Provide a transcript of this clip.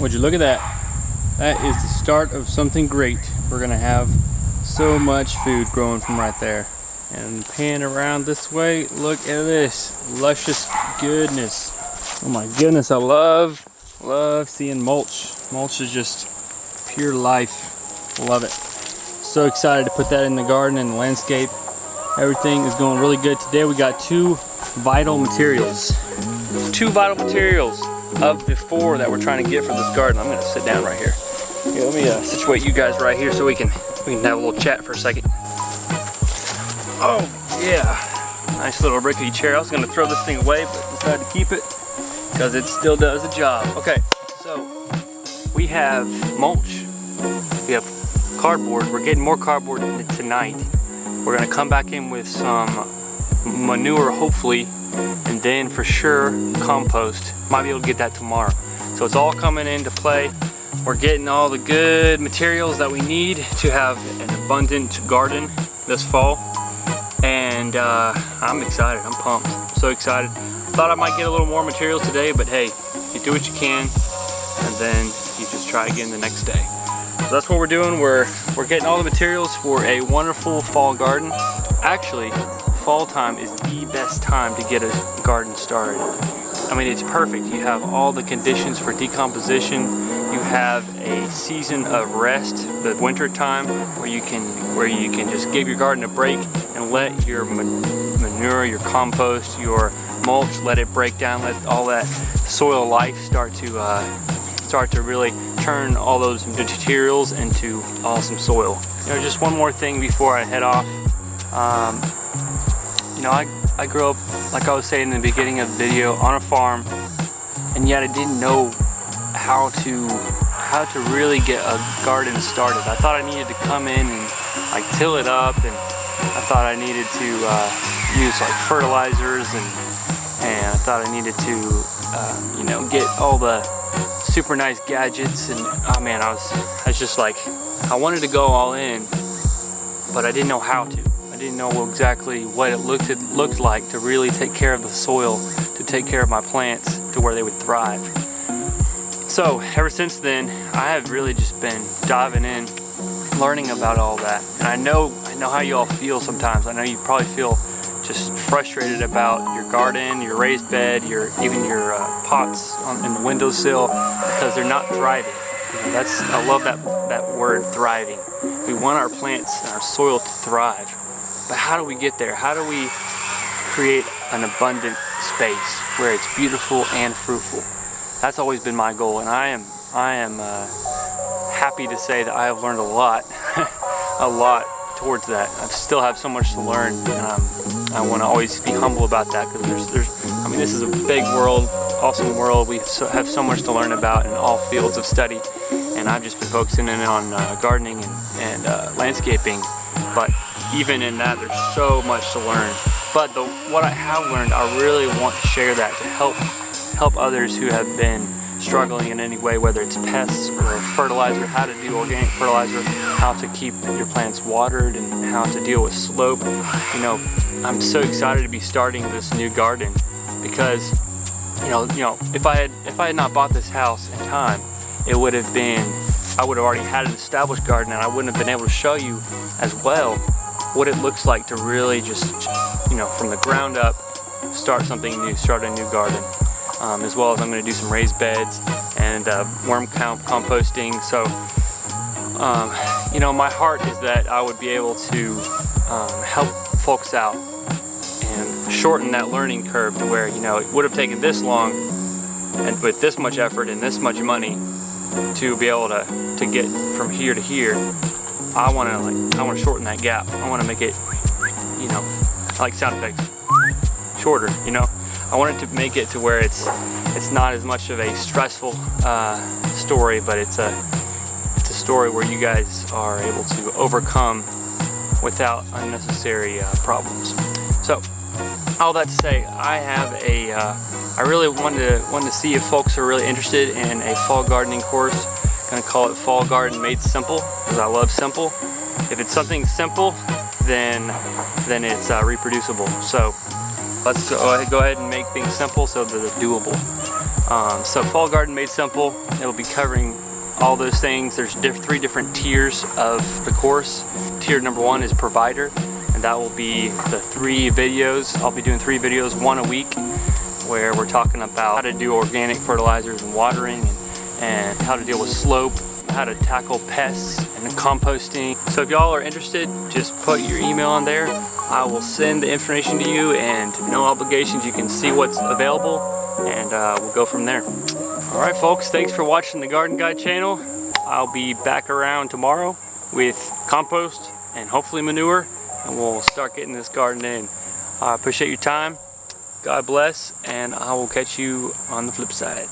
Would you look at that? That is the start of something great. We're gonna have so much food growing from right there. And pan around this way, look at this luscious goodness. Oh my goodness, I love seeing mulch. Mulch is just pure life. Love it. So excited to put that in the garden and the landscape. Everything is going really good. Today we got two vital materials. Two vital materials of the 4 that we're trying to get for this garden. I'm gonna sit down right here. Here, let me situate you guys right here so we can have a little chat for a second. Oh yeah, nice little rickety chair. I was gonna throw this thing away, but decided to keep it because it still does the job. Okay, so we have mulch, we have cardboard. We're getting more cardboard tonight. We're gonna come back in with some manure, hopefully, and then for sure compost. Might be able to get that tomorrow. So it's all coming into play. We're getting all the good materials that we need to have an abundant garden this fall. And I'm excited, I'm pumped, I'm so excited. Thought I might get a little more material today, but hey, you do what you can, and then you just try again the next day. So that's what we're doing. We're getting all the materials for a wonderful fall garden. Actually, fall time is the best time to get a garden started. I mean, it's perfect. You have all the conditions for decomposition. You have a season of rest, the winter time, where you can just give your garden a break and let your manure, your compost, your mulch, let it break down, let all that soil life start to really turn all those materials into awesome soil. You know, just one more thing before I head off. You know, I grew up, like I was saying in the beginning of the video, on a farm, and yet I didn't know how to really get a garden started. I thought I needed to come in and like till it up, and I thought I needed to use like fertilizers, and I thought I needed to you know, get all the super nice gadgets, and oh man, I was just like, I wanted to go all in, but I didn't know how to. I didn't know exactly what it looked like to really take care of the soil, to take care of my plants to where they would thrive. So ever since then, I have really just been diving in, learning about all that. And I know how you all feel sometimes. I know you probably feel just frustrated about your garden, your raised bed, even your pots in the windowsill, because they're not thriving. You know, I love that word, thriving. We want our plants and our soil to thrive. But how do we get there? How do we create an abundant space where it's beautiful and fruitful? That's always been my goal, and I am happy to say that I have learned a lot towards that. I still have so much to learn, and I want to always be humble about that, because I mean, this is a big world, awesome world. We have so much to learn about in all fields of study, and I've just been focusing in on gardening and landscaping. But even in that, there's so much to learn. But what I have learned, I really want to share that to help others who have been struggling in any way, whether it's pests or fertilizer, how to do organic fertilizer, how to keep your plants watered, and how to deal with slope. You know, I'm so excited to be starting this new garden, because you know, if I had not bought this house in time, I would have already had an established garden, and I wouldn't have been able to show you as well what it looks like to really just, you know, from the ground up, start something new, start a new garden. As well as I'm going to do some raised beds and worm composting. So, you know, my heart is that I would be able to help folks out and shorten that learning curve to where, you know, it would have taken this long and with this much effort and this much money to be able to get from here to here. I want to shorten that gap. I want to make it, you know, I like sound effects, shorter, you know. I wanted to make it to where it's not as much of a stressful story, but it's a story where you guys are able to overcome without unnecessary problems. So, all that to say, I really wanted to see if folks are really interested in a fall gardening course. I'm gonna call it Fall Garden Made Simple, because I love simple. If it's something simple, then it's reproducible. So let's go ahead and make things simple so that they're doable. So Fall Garden Made Simple, it'll be covering all those things. There's three different tiers of the course. Tier number 1 is provider, and that will be the 3 videos. I'll be doing 3 videos, 1 a week, where we're talking about how to do organic fertilizers and watering, and how to deal with slope, how to tackle pests and composting. So if y'all are interested, just put your email on there. I will send the information to you, and no obligations. You can see what's available, and we'll go from there. Alright folks, thanks for watching the Garden Guy channel. I'll be back around tomorrow with compost and hopefully manure, and we'll start getting this garden in. I appreciate your time. God bless, and I will catch you on the flip side.